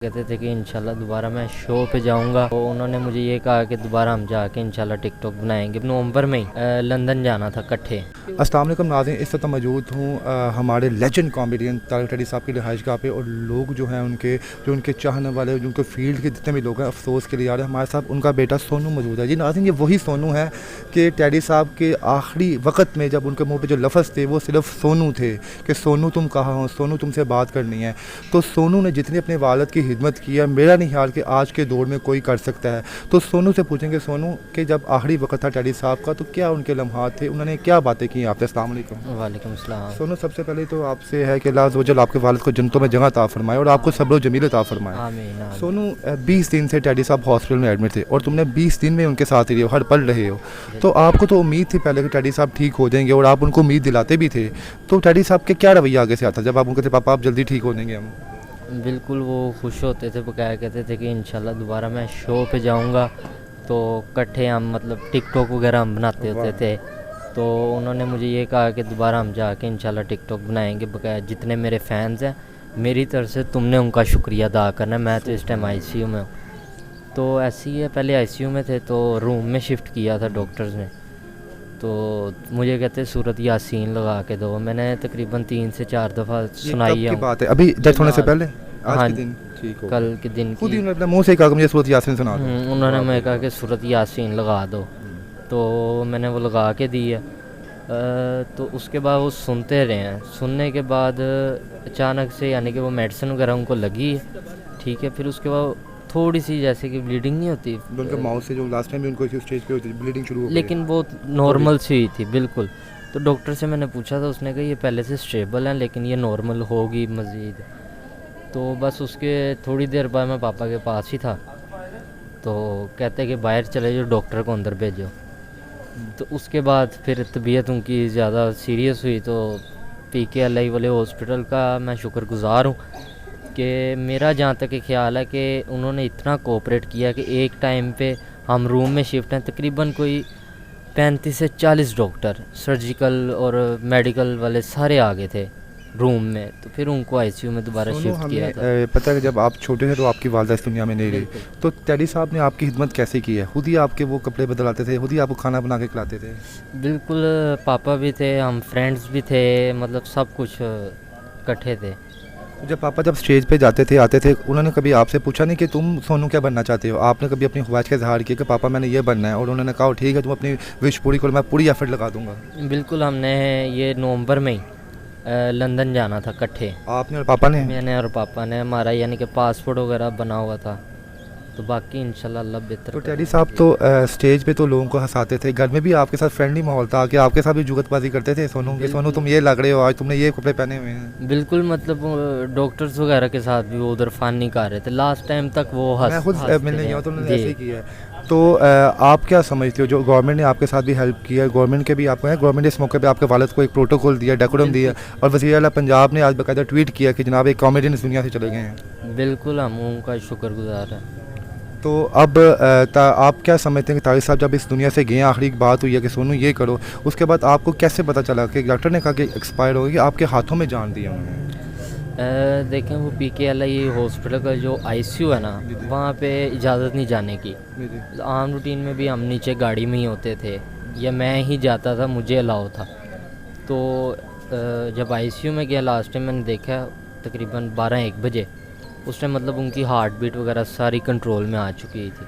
कहते थे कि इंशाल्लाह दोबारा मैं शो पे जाऊंगा, तो उन्होंने मुझे ये कहा कि दोबारा हम जाके इंशाल्लाह टिकटॉक बनाएंगे। नवंबर में ही लंदन जाना था इकट्ठे। अस्सलाम वालेकुम नाज़रीन, इस वक्त मौजूद हूँ हमारे लेजेंड कॉमेडियन तारिक टैडी साहब की रिहाइशगाह पे, और लोग जो हैं उनके चाहने वाले, जो उनके फील्ड के जितने भी लोग हैं अफसोस के लिए आ रहे हैं। हमारे साथ उनका बेटा सोनू मौजूद है। जी नाज़रीन, ये वही सोनू है कि टैडी साहब के आखिरी वक्त में जब उनके मुँह पर जो लफ्ज़ थे वो सिर्फ सोनू थे कि सोनू तुम कहाँ हो, सोनू तुमसे बात करनी है। तो सोनू ने जितनी अपने वालिद की खिदमत की है, मेरा नहीं ख्याल कि आज के दौर में कोई कर सकता है। तो सोनू से पूछेंगे, सोनू के जब आखिरी वक्त था टैडी साहब का, तो क्या उनके लम्हात थे, उन्होंने क्या बातें की आपसे? अस्सलाम वालेकुम। वालेकुम सलाम। सोनू, सबसे पहले तो आपसे है कि अल्लाह अज़्ज़ व जल आपके वालिद को जन्नतों में जगह अता फरमाए और आपको सब्र व जमील अता फरमाए। आमीन आमीन। सोनू, 20 दिन से टैडी साहब हॉस्पिटल में एडमिट थे और तुमने 20 दिन में उनके साथ रहे हो, हर पल रहे हो। तो आपको तो उम्मीद थी पहले कि टैडी साहब ठीक हो जाएंगे और आप उनको उम्मीद दिलाते भी थे। तो टैडी साहब के क्या रवैया आगे से आता जब आप उनको कहते पापा आप जल्दी ठीक हो जाएंगे हम? बिल्कुल वो खुश होते थे, बकाया कहते थे कि इंशाल्लाह दोबारा मैं शो पे जाऊंगा, तो इकट्ठे हम मतलब टिकटॉक वगैरह हम बनाते होते थे। तो उन्होंने मुझे ये कहा कि दोबारा हम जाके इंशाल्लाह टिकटॉक बनाएंगे, बकाया जितने मेरे फैंस हैं मेरी तरफ से तुमने उनका शुक्रिया अदा करना है। मैं तो इस टाइम आईसीयू में हूँ। तो ऐसे ही है, पहले आईसीयू में थे तो रूम में शिफ्ट किया था डॉक्टर्स ने। तो मुझे कहते सूरत यासीन लगा के दो। मैंने तकरीबन 3 से 4 दफ़ा सुनाई है। बात है अभी डेथ होने से पहले? आज हाँ, के दिन ठीक हो? कल के दिन खुद ही उन्होंने अपने मुंह से कहा कि मुझे सूरत यासीन सुना दो। उन्होंने मुझे कहा कि सूरत यासीन लगा दो, तो मैंने वो लगा के दी है। तो उसके बाद वो सुनते रहे हैं। सुनने के बाद अचानक से यानी कि वो मेडिसिन वगैरह उनको लगी है, ठीक है। फिर उसके बाद थोड़ी सी जैसे कि ब्लीडिंग नहीं होती उनके माउथ से, जो लास्ट टाइम भी उनको इसी स्टेज पे होती थी, ब्लीडिंग शुरू हो गई, लेकिन वो नॉर्मल सी हुई थी बिल्कुल। तो डॉक्टर से मैंने पूछा था, उसने कहा ये पहले से स्टेबल है लेकिन ये नॉर्मल होगी मज़ीद। तो बस उसके थोड़ी देर बाद मैं पापा के पास ही था, तो कहते कि बाहर चले जाओ, डॉक्टर को अंदर भेजो। तो उसके बाद फिर तबीयत उनकी ज़्यादा सीरियस हुई, तो PKLI वाले हॉस्पिटल का मैं शुक्रगुज़ार हूँ कि मेरा जहाँ तक ख्याल है कि उन्होंने इतना कोऑपरेट किया कि एक टाइम पे हम रूम में शिफ्ट हैं, तकरीबन कोई 35 से 40 डॉक्टर सर्जिकल और मेडिकल वाले सारे आ गए थे रूम में। तो फिर उनको आईसीयू में दोबारा शिफ्ट किया था। पता है कि जब आप छोटे थे तो आपकी वालदा इस दुनिया में नहीं रही, तो टैडी साहब ने आपकी खिदमत कैसे की है? खुद ही आपके वो कपड़े बदलाते थे, खुद ही आपको खाना बना के खिलाते थे? बिल्कुल, पापा भी थे, हम फ्रेंड्स भी थे, मतलब सब कुछ इकट्ठे थे। जब पापा जब स्टेज पे जाते थे, आते थे, उन्होंने कभी आपसे पूछा नहीं कि तुम सोनू क्या बनना चाहते हो? आपने कभी अपनी ख्वाहिश का इजहार किया कि पापा मैंने ये बनना है, और उन्होंने कहा ठीक है तुम अपनी विश पूरी करो, मैं पूरी एफर्ट लगा दूंगा? बिल्कुल, हमने ये नवंबर में ही लंदन जाना था इकट्ठे। आपने और पापा ने? मैंने और पापा ने। हमारा यानी कि पासपोर्ट वगैरह बना हुआ था, तो बाकी इंशाल्लाह अल्लाह बेहतर। तो टैडी साहब तो स्टेज पे तो लोगों को हंसाते थे, घर में भी आपके साथ फ्रेंडली माहौल था कि आपके साथ भी जुगतबाजी करते थे सोनू के? सोनू तुम ये लग रहे हो, आज तुमने ये कपड़े पहने हुए हैं। बिल्कुल, मतलब डॉक्टर्स वगैरह के साथ भी वो उधर फन नहीं कर रहे थे। लास्ट टाइम तक वो मैं खुद मिलने गया हूँ तो उन्होंने ऐसे ही किया है। तो आप क्या समझते हो, जो गवर्नमेंट ने आपके साथ भी हेल्प की है, गवर्नमेंट के भी आपको है, गवर्नमेंट ने इस मौके पे आपके वालिद को एक प्रोटोकॉल दिया, डेकोरम दिया, और वज़ीर आला पंजाब ने आज बाकायदा ट्वीट किया कि जनाब एक कॉमेडियन इस दुनिया से चले गए हैं? बिल्कुल, हम उनका शुक्रगुजार हैं। तो अब आप क्या समझते हैं कि तारिक साहब जब इस दुनिया से गए, आखिरी बात हुई है कि सोनू ये करो, उसके बाद आपको कैसे पता चला कि डॉक्टर ने कहा कि एक्सपायर हो गई, आपके हाथों में जान दिया उन्होंने? देखें, वो PKLI हॉस्पिटल का जो ICU है ना, वहाँ पे इजाज़त नहीं जाने की। आम रूटीन में भी हम नीचे गाड़ी में ही होते थे, या मैं ही जाता था, मुझे अलाउ था। तो जब ICU में गया लास्ट टाइम, मैंने देखा तकरीबन 12-1 बजे, उस टाइम मतलब उनकी हार्ट बीट वगैरह सारी कंट्रोल में आ चुकी थी।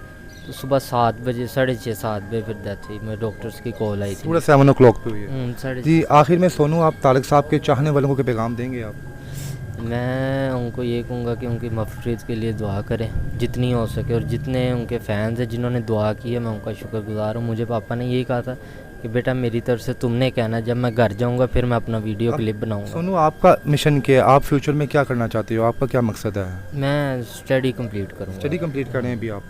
तो सुबह 7 बजे, 6:30-7 बजे फिर डेथ हुई। मेरे डॉक्टर्स की कॉल आई थी। पूरा 7 o'clock पे हुई है? 6:30। जी, आखिर में सोनू आप तारिक साहब के चाहने वालों को पैगाम देंगे आप? मैं उनको ये कहूँगा कि उनकी मग़फ़िरत के लिए दुआ करें जितनी हो सके, और जितने उनके फ़ैन्स हैं जिन्होंने दुआ की है, मैं उनका शुक्रगुज़ार हूँ। मुझे पापा ने यही कहा था कि बेटा मेरी तरफ से तुमने कहना, जब मैं घर जाऊँगा फिर मैं अपना वीडियो क्लिप बनाऊँगा। सोनू, आपका मिशन क्या है? आप फ्यूचर में क्या करना चाहते हो? आपका क्या मकसद है? मैं स्टडी कंप्लीट करूँगा। स्टडी कंप्लीट कर रहे हैं अभी आप?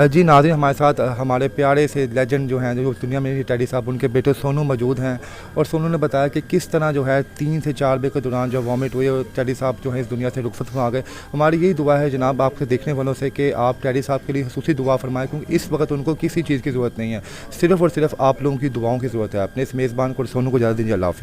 जी नाज़रीन, हमारे साथ हमारे प्यारे से लेजेंड जो हैं, जो दुनिया में टैडी साहब, उनके बेटे सोनू मौजूद हैं, और सोनू ने बताया कि किस तरह जो है 3 से 4 बजे के दौरान जब वॉमिट हुई और टैडी साहब जो है इस दुनिया से रुखसत आ गए। हमारी यही दुआ है जनाब आपके देखने वालों से कि आप टैडी साहब के लिए खुसूसी दुआ फरमाएं, क्योंकि इस वक्त उनको किसी चीज़ की ज़रूरत नहीं है, सिर्फ़ और सिर्फ आप लोगों की दुआओं की ज़रूरत है। अपने इस मेज़बान को, सोनू को, इजाज़त दीजिए। अल्लाह हाफ़िज़।